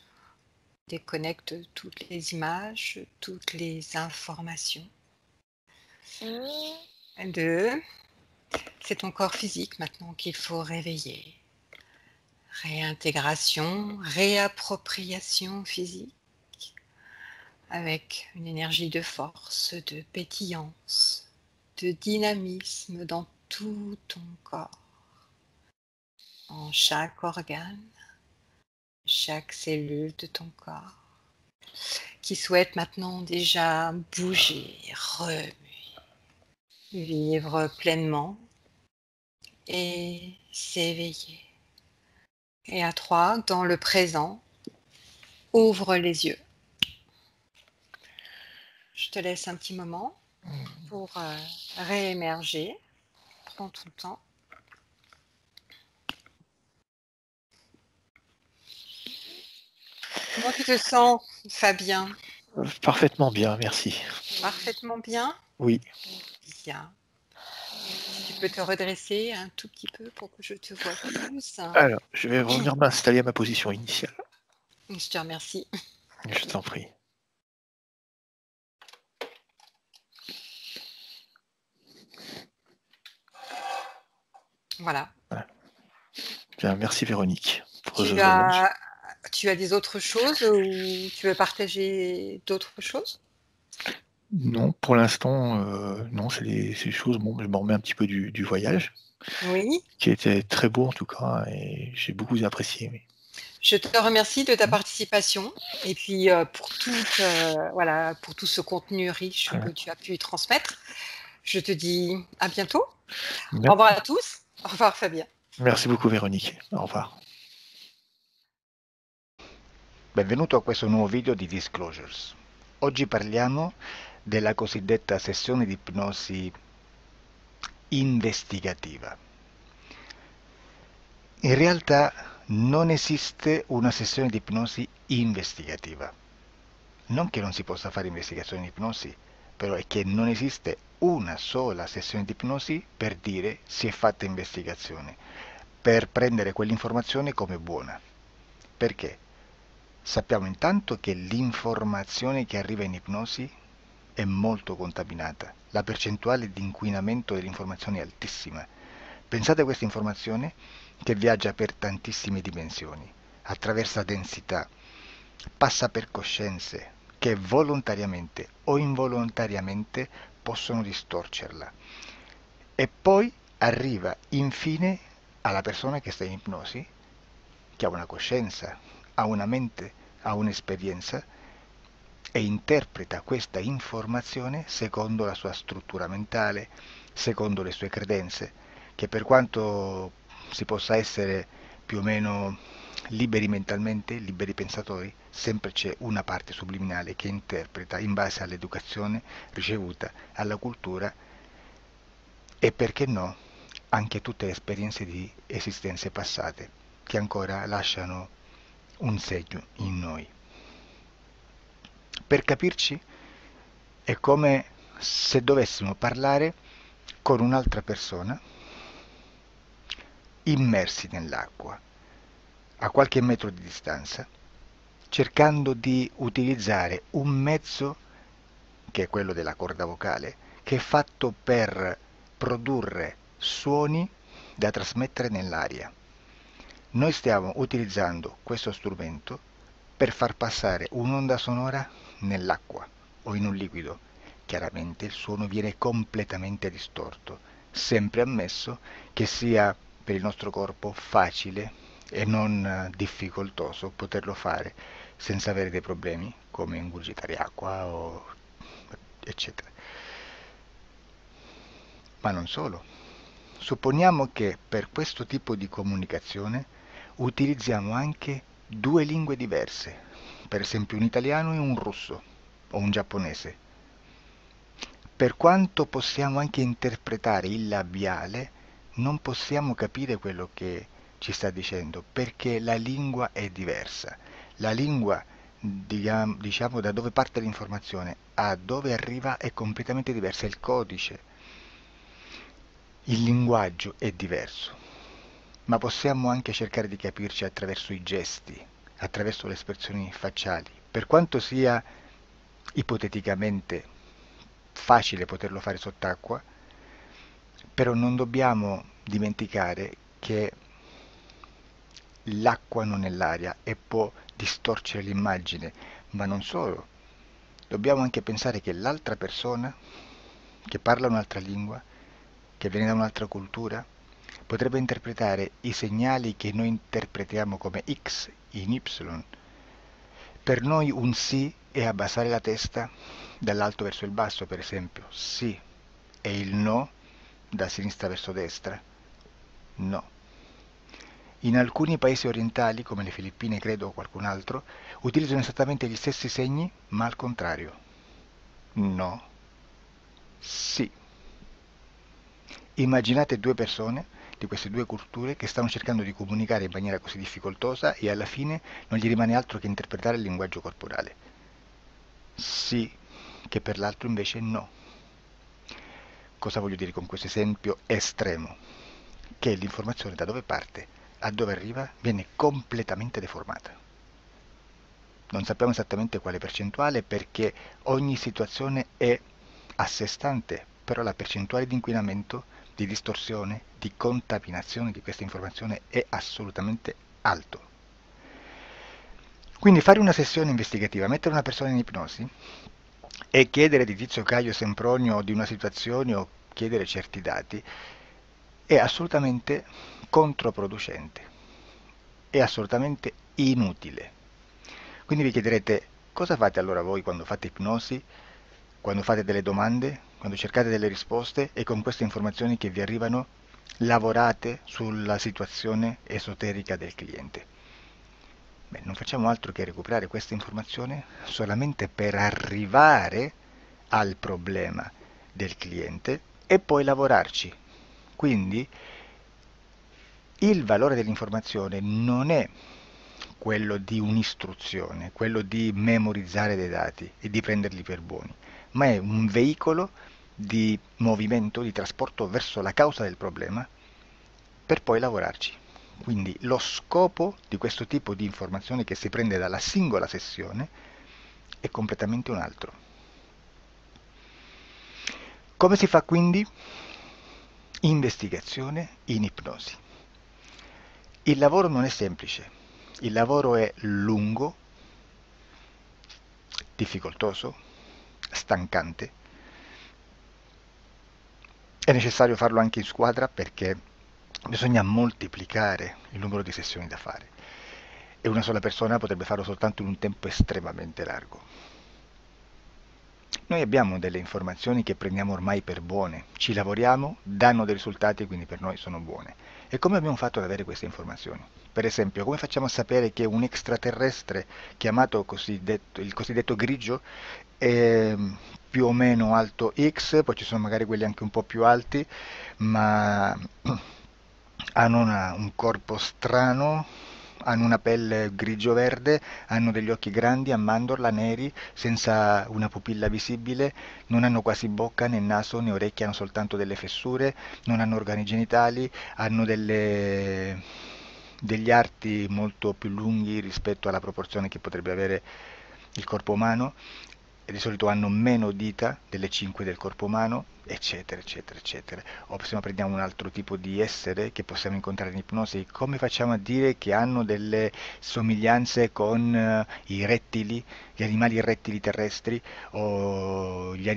Déconnecte toutes les images, toutes les informations. 2, c'est ton corps physique maintenant qu'il faut réveiller. Réintégration, réappropriation physique avec une énergie de force, de pétillance, de dynamisme dans tout ton corps, en chaque organe, chaque cellule de ton corps, qui souhaite maintenant déjà bouger, remuer, vivre pleinement et s'éveiller. Et à 3, dans le présent, ouvre les yeux. Je te laisse un petit moment pour réémerger. Prends tout le temps. Comment tu te sens, Fabien? Parfaitement bien, merci. Parfaitement bien? Oui, Bien. Si tu peux te redresser un tout petit peu pour que je te vois plus. alors, je vais revenir m'installer à ma position initiale. Je te remercie. Je t'en prie. Voilà. Voilà. Bien, merci Véronique pour ce Tu voyage. as, tu as des autres choses ou tu veux partager d'autres choses? Non, pour l'instant, non, c'est des choses, bon, je m'en remets un petit peu du voyage, Oui. qui était très beau en tout cas et j'ai beaucoup apprécié, oui. Je te remercie de ta Mmh, participation et puis, pour toute, voilà, pour tout ce contenu riche que voilà. tu as pu transmettre. Je te dis à bientôt. Au Mer revoir à tous. Au revoir Fabien. Merci beaucoup Véronique. Au revoir. Benvenuto a questo nuovo video di Disclosures. Oggi parliamo della cosiddetta sessione di ipnosi investigativa. In realtà non esiste una sessione di ipnosi investigativa. Non che non si possa fare investigazione di ipnosi, però è che non esiste una sola sessione di ipnosi per dire si è fatta investigazione, per prendere quell'informazione come buona. Perché? Sappiamo intanto che l'informazione che arriva in ipnosi è molto contaminata, la percentuale di inquinamento dell'informazione è altissima. Pensate a questa informazione che viaggia per tantissime dimensioni, attraversa densità, passa per coscienze che volontariamente o involontariamente possono distorcerla e poi arriva infine alla persona che sta in ipnosi, che ha una coscienza, ha una mente, ha un'esperienza e interpreta questa informazione secondo la sua struttura mentale, secondo le sue credenze, che per quanto si possa essere più o meno liberi mentalmente, liberi pensatori, sempre c'è una parte subliminale che interpreta in base all'educazione ricevuta, alla cultura e perché no, anche tutte le esperienze di esistenze passate che ancora lasciano un segno in noi. Per capirci, è come se dovessimo parlare con un'altra persona immersi nell'acqua, a qualche metro di distanza, cercando di utilizzare un mezzo, che è quello della corda vocale, che è fatto per produrre suoni da trasmettere nell'aria. Noi stiamo utilizzando questo strumento per far passare un'onda sonora nell'acqua o in un liquido. Chiaramente il suono viene completamente distorto, sempre ammesso che sia per il nostro corpo facile e non difficoltoso poterlo fare senza avere dei problemi come ingurgitare acqua o eccetera. Ma non solo. Supponiamo che per questo tipo di comunicazione utilizziamo anche due lingue diverse, per esempio un italiano e un russo o un giapponese. Per quanto possiamo anche interpretare il labiale, non possiamo capire quello che ci sta dicendo, perché la lingua è diversa. La lingua, diciamo, da dove parte l'informazione a dove arriva è completamente diversa, il codice, il linguaggio è diverso, ma possiamo anche cercare di capirci attraverso i gesti, attraverso le espressioni facciali. Per quanto sia ipoteticamente facile poterlo fare sott'acqua, però non dobbiamo dimenticare che l'acqua non è l'aria e può distorcere l'immagine, ma non solo. Dobbiamo anche pensare che l'altra persona, che parla un'altra lingua, che viene da un'altra cultura, potrebbe interpretare i segnali che noi interpretiamo come X in Y. Per noi un sì è abbassare la testa dall'alto verso il basso, per esempio, sì, e il no da sinistra verso destra, no. In alcuni paesi orientali, come le Filippine credo o qualcun altro, utilizzano esattamente gli stessi segni, ma al contrario. No, sì. Immaginate due persone di queste due culture che stanno cercando di comunicare in maniera così difficoltosa e alla fine non gli rimane altro che interpretare il linguaggio corporale. Sì, che per l'altro invece no. Cosa voglio dire con questo esempio estremo? Che l'informazione da dove parte a dove arriva viene completamente deformata. Non sappiamo esattamente quale percentuale perché ogni situazione è a sé stante, però la percentuale di inquinamento, di distorsione, di contaminazione di questa informazione è assolutamente alto. Quindi fare una sessione investigativa, mettere una persona in ipnosi e chiedere di Tizio Caio Sempronio di una situazione o chiedere certi dati è assolutamente controproducente, è assolutamente inutile. Quindi vi chiederete cosa fate allora voi quando fate ipnosi, quando fate delle domande, quando cercate delle risposte e con queste informazioni che vi arrivano lavorate sulla situazione esoterica del cliente. Beh, non facciamo altro che recuperare questa informazione solamente per arrivare al problema del cliente e poi lavorarci. Quindi il valore dell'informazione non è quello di un'istruzione, quello di memorizzare dei dati e di prenderli per buoni, ma è un veicolo di movimento, di trasporto verso la causa del problema per poi lavorarci. Quindi lo scopo di questo tipo di informazione che si prende dalla singola sessione è completamente un altro. Come si fa quindi? Investigazione in ipnosi. Il lavoro non è semplice, il lavoro è lungo, difficoltoso, stancante. È necessario farlo anche in squadra perché bisogna moltiplicare il numero di sessioni da fare e una sola persona potrebbe farlo soltanto in un tempo estremamente largo. Noi abbiamo delle informazioni che prendiamo ormai per buone, ci lavoriamo, danno dei risultati e quindi per noi sono buone. E come abbiamo fatto ad avere queste informazioni? Per esempio, come facciamo a sapere che un extraterrestre chiamato il cosiddetto grigio è più o meno alto X, poi ci sono magari quelli anche un po' più alti, ma hanno un corpo strano, hanno una pelle grigio-verde, hanno degli occhi grandi, a mandorla, neri, senza una pupilla visibile, non hanno quasi bocca, né naso, né orecchie, hanno soltanto delle fessure, non hanno organi genitali, hanno degli arti molto più lunghi rispetto alla proporzione che potrebbe avere il corpo umano, e di solito hanno meno dita delle 5 del corpo umano, eccetera, eccetera, eccetera. O se no prendiamo un altro tipo di essere che possiamo incontrare in ipnosi, come facciamo a dire che hanno delle somiglianze con i rettili, gli animali rettili terrestri, o gli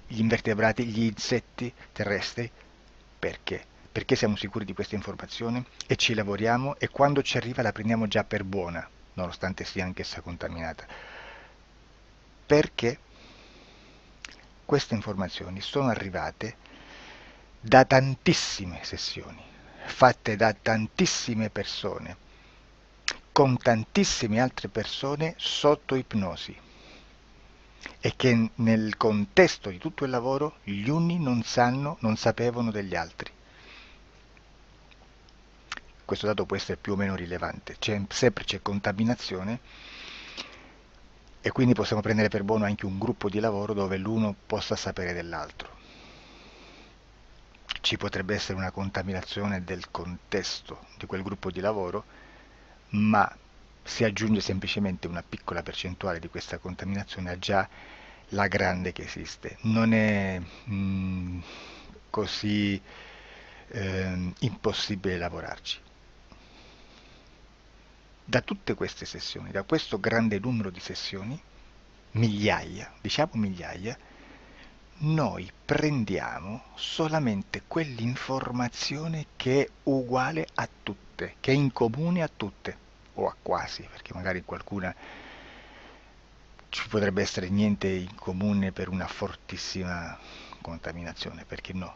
invertebrati, gli insetti terrestri? Perché? Perché siamo sicuri di questa informazione e ci lavoriamo, e quando ci arriva la prendiamo già per buona, nonostante sia anch'essa contaminata. Perché queste informazioni sono arrivate da tantissime sessioni, fatte da tantissime persone, con tantissime altre persone sotto ipnosi, e che nel contesto di tutto il lavoro gli uni non sapevano degli altri. Questo dato può essere più o meno rilevante, sempre c'è contaminazione, e quindi possiamo prendere per buono anche un gruppo di lavoro dove l'uno possa sapere dell'altro. Ci potrebbe essere una contaminazione del contesto di quel gruppo di lavoro, ma si aggiunge semplicemente una piccola percentuale di questa contaminazione a già la grande che esiste. Non è così impossibile lavorarci. Da tutte queste sessioni, da questo grande numero di sessioni, migliaia, diciamo migliaia, noi prendiamo solamente quell'informazione che è uguale a tutte, che è in comune a tutte, o a quasi, perché magari qualcuna ci potrebbe essere niente in comune per una fortissima contaminazione, perché no?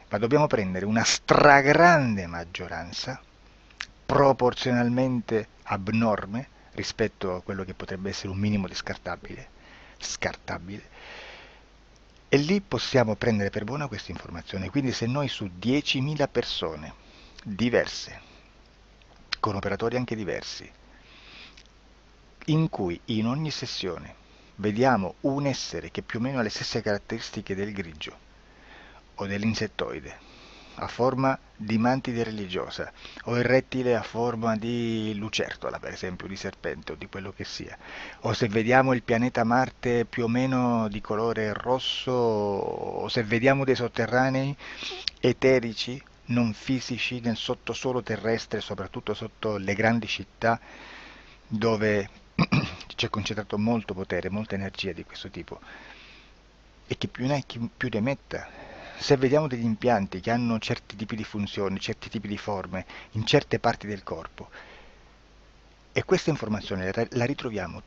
Ma dobbiamo prendere una stragrande maggioranza, proporzionalmente abnorme rispetto a quello che potrebbe essere un minimo di scartabile, e lì possiamo prendere per buona questa informazione. Quindi se noi su 10.000 persone diverse, con operatori anche diversi, in cui in ogni sessione vediamo un essere che più o meno ha le stesse caratteristiche del grigio o dell'insettoide, a forma di mantide religiosa, o il rettile a forma di lucertola, per esempio, di serpente o di quello che sia, o se vediamo il pianeta Marte più o meno di colore rosso, o se vediamo dei sotterranei eterici, non fisici, nel sottosuolo terrestre, soprattutto sotto le grandi città, dove c'è concentrato molto potere, molta energia di questo tipo, e che più ne hai più ne metta. Se vediamo degli impianti che hanno certi tipi di funzioni, certi tipi di forme in certe parti del corpo, e questa informazione la ritroviamo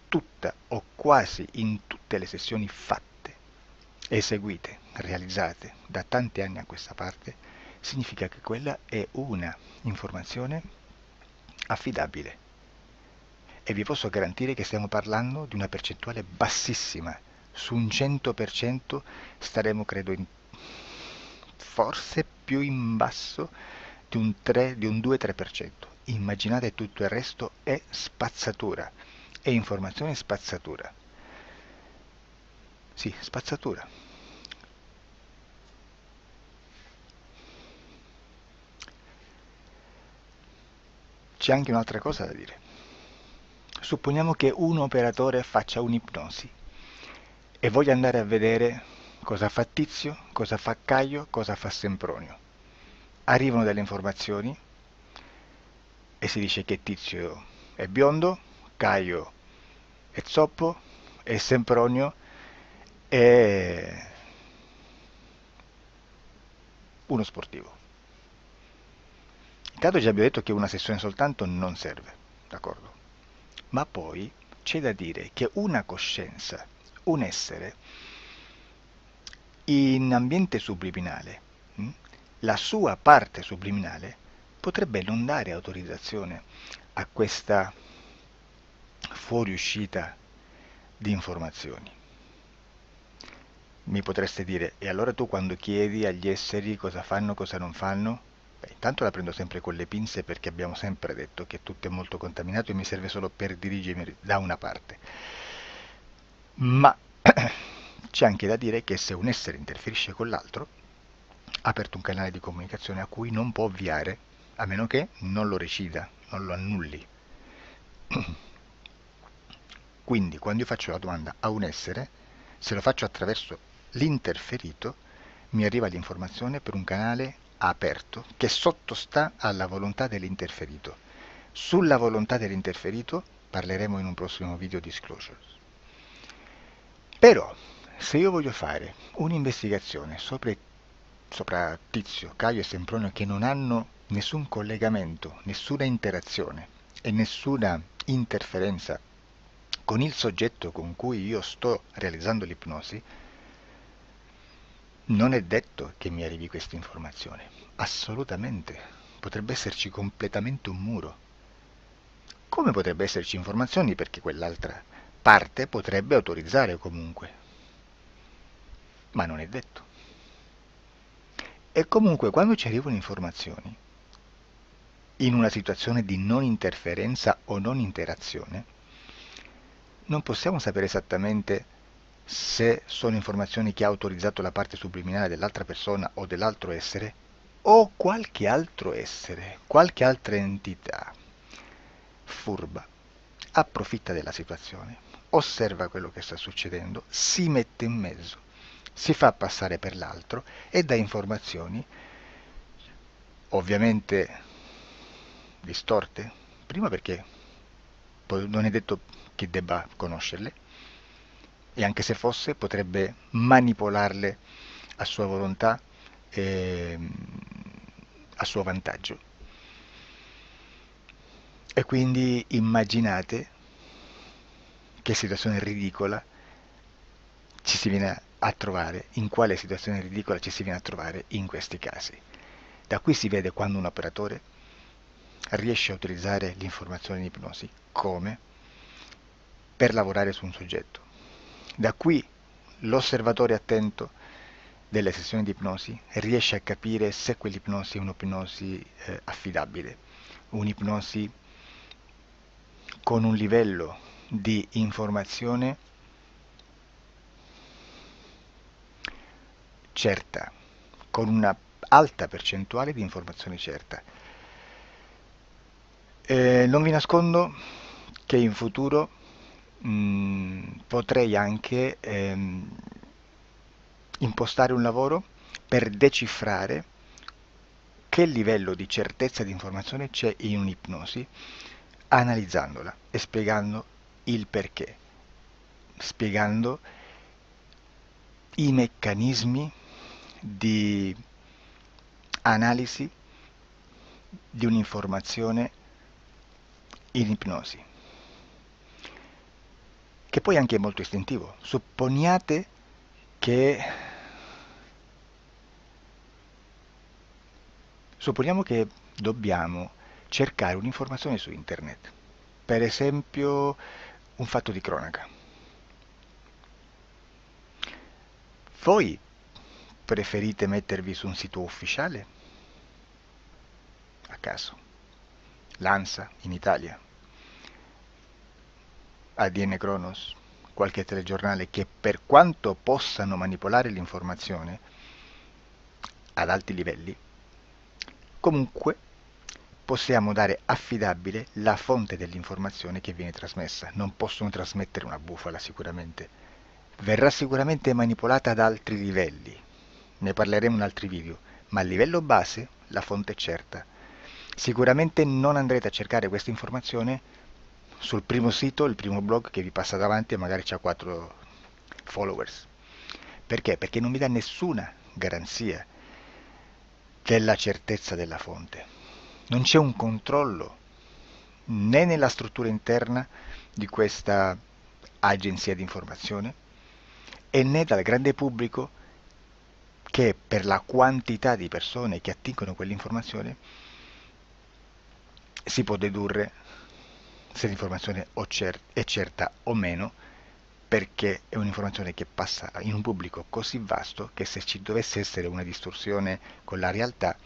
tutta o quasi in tutte le sessioni fatte, eseguite, realizzate da tanti anni a questa parte, significa che quella è una informazione affidabile. E vi posso garantire che stiamo parlando di una percentuale bassissima. Su un 100% staremo, credo, forse più in basso di un 2-3%. Immaginate, tutto il resto è spazzatura, è informazione spazzatura. Sì, spazzatura. C'è anche un'altra cosa da dire. Supponiamo che un operatore faccia un'ipnosi e voglia andare a vedere cosa fa Tizio, cosa fa Caio, cosa fa Sempronio. Arrivano delle informazioni e si dice che Tizio è biondo, Caio è zoppo e Sempronio è uno sportivo. Intanto già abbiamo detto che una sessione soltanto non serve, d'accordo? Ma poi c'è da dire che una coscienza, un essere, in ambiente subliminale, la sua parte subliminale potrebbe non dare autorizzazione a questa fuoriuscita di informazioni. Mi potreste dire, e allora tu quando chiedi agli esseri cosa fanno, cosa non fanno, Beh, intanto la prendo sempre con le pinze perché abbiamo sempre detto che tutto è molto contaminato e mi serve solo per dirigermi da una parte. Ma c'è anche da dire che se un essere interferisce con l'altro, ha aperto un canale di comunicazione a cui non può ovviare, a meno che non lo recida, non lo annulli. Quindi quando io faccio la domanda a un essere, se lo faccio attraverso l'interferito, mi arriva l'informazione per un canale aperto che sottostà alla volontà dell'interferito. Sulla volontà dell'interferito parleremo in un prossimo video disclosures. Però, se io voglio fare un'investigazione sopra Tizio, Caio e Sempronio che non hanno nessun collegamento, nessuna interazione e nessuna interferenza con il soggetto con cui io sto realizzando l'ipnosi, non è detto che mi arrivi questa informazione. Assolutamente. Potrebbe esserci completamente un muro. Come potrebbe esserci informazioni perché quell'altra parte potrebbe autorizzare comunque. Ma non è detto. E comunque quando ci arrivano informazioni, in una situazione di non interferenza o non interazione, non possiamo sapere esattamente se sono informazioni che ha autorizzato la parte subliminale dell'altra persona o dell'altro essere, o qualche altro essere, qualche altra entità furba, approfitta della situazione, osserva quello che sta succedendo, si mette in mezzo, si fa passare per l'altro e dà informazioni, ovviamente distorte, prima perché non è detto che debba conoscerle, e anche se fosse potrebbe manipolarle a sua volontà e a suo vantaggio. E quindi immaginate che situazione ridicola ci si viene a trovare, in quale situazione ridicola ci si viene a trovare in questi casi. Da qui si vede quando un operatore riesce a utilizzare l'informazione in ipnosi come per lavorare su un soggetto. Da qui l'osservatore attento delle sessioni di ipnosi riesce a capire se quell'ipnosi è un'ipnosi affidabile, un'ipnosi con un livello di informazione certa, con una alta percentuale di informazione certa. Non vi nascondo che in futuro potrei anche impostare un lavoro per decifrare che livello di certezza di informazione c'è in un'ipnosi, analizzandola e spiegando il perché, spiegando i meccanismi di analisi di un'informazione in ipnosi, che poi anche è molto istintivo. Supponiamo che dobbiamo cercare un'informazione su internet, per esempio un fatto di cronaca. Voi preferite mettervi su un sito ufficiale? A caso. L'ANSA in Italia, ADN Kronos, qualche telegiornale che per quanto possano manipolare l'informazione ad alti livelli, comunque possiamo dare affidabile la fonte dell'informazione che viene trasmessa. Non possono trasmettere una bufala sicuramente. Verrà sicuramente manipolata ad altri livelli. Ne parleremo in altri video, ma a livello base la fonte è certa. Sicuramente non andrete a cercare questa informazione sul primo sito, il primo blog che vi passa davanti e magari c'ha 4 followers. Perché? Perché non vi dà nessuna garanzia della certezza della fonte. Non c'è un controllo né nella struttura interna di questa agenzia di informazione e né dal grande pubblico che per la quantità di persone che attingono quell'informazione si può dedurre se l'informazione è certa o meno, perché è un'informazione che passa in un pubblico così vasto che se ci dovesse essere una distorsione con la realtà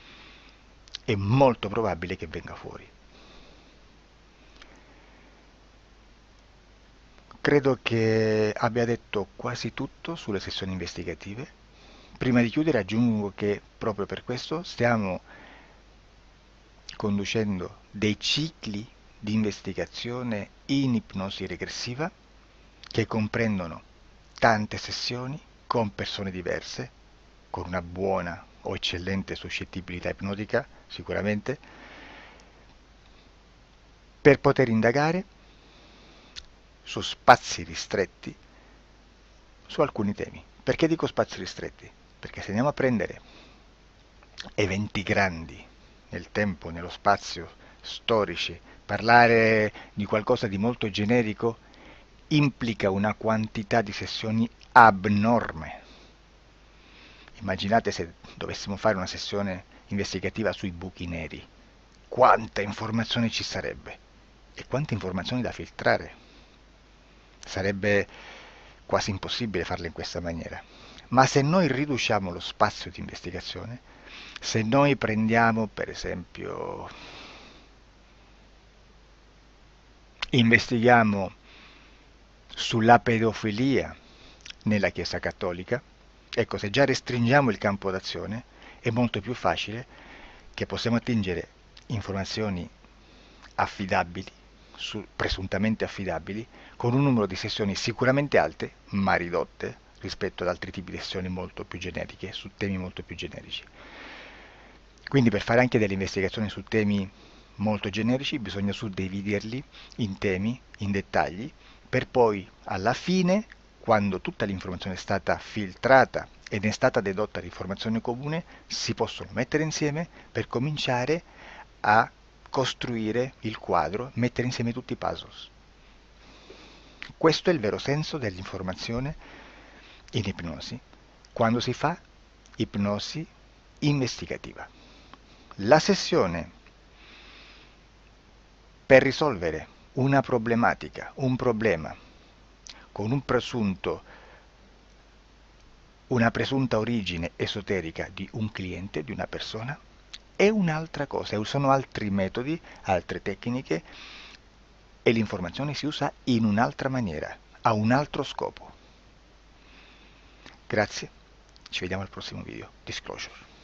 è molto probabile che venga fuori. Credo che abbia detto quasi tutto sulle sessioni investigative. Prima di chiudere aggiungo che proprio per questo stiamo conducendo dei cicli di investigazione in ipnosi regressiva che comprendono tante sessioni con persone diverse, con una buona o eccellente suscettibilità ipnotica, sicuramente, per poter indagare su spazi ristretti su alcuni temi. Perché dico spazi ristretti? Perché se andiamo a prendere eventi grandi nel tempo, nello spazio, storici, parlare di qualcosa di molto generico implica una quantità di sessioni abnorme. Immaginate se dovessimo fare una sessione investigativa sui buchi neri. Quanta informazione ci sarebbe e quante informazioni da filtrare. Sarebbe quasi impossibile farlo in questa maniera. Ma se noi riduciamo lo spazio di investigazione, se noi prendiamo per esempio, investighiamo sulla pedofilia nella Chiesa Cattolica, ecco, se già restringiamo il campo d'azione, è molto più facile che possiamo attingere informazioni affidabili, presuntamente affidabili, con un numero di sessioni sicuramente alte, ma ridotte rispetto ad altri tipi di sessioni molto più generiche, su temi molto più generici. Quindi per fare anche delle investigazioni su temi molto generici bisogna suddividerli in temi, in dettagli, per poi alla fine, quando tutta l'informazione è stata filtrata ed è stata dedotta l'informazione comune, si possono mettere insieme per cominciare a costruire il quadro, mettere insieme tutti i puzzles. Questo è il vero senso dell'informazione in ipnosi, quando si fa ipnosi investigativa. La sessione per risolvere una problematica, un problema, con una presunta origine esoterica di un cliente, di una persona, è un'altra cosa, sono altri metodi, altre tecniche e l'informazione si usa in un'altra maniera, ha un altro scopo. Grazie, ci vediamo al prossimo video. Disclosure.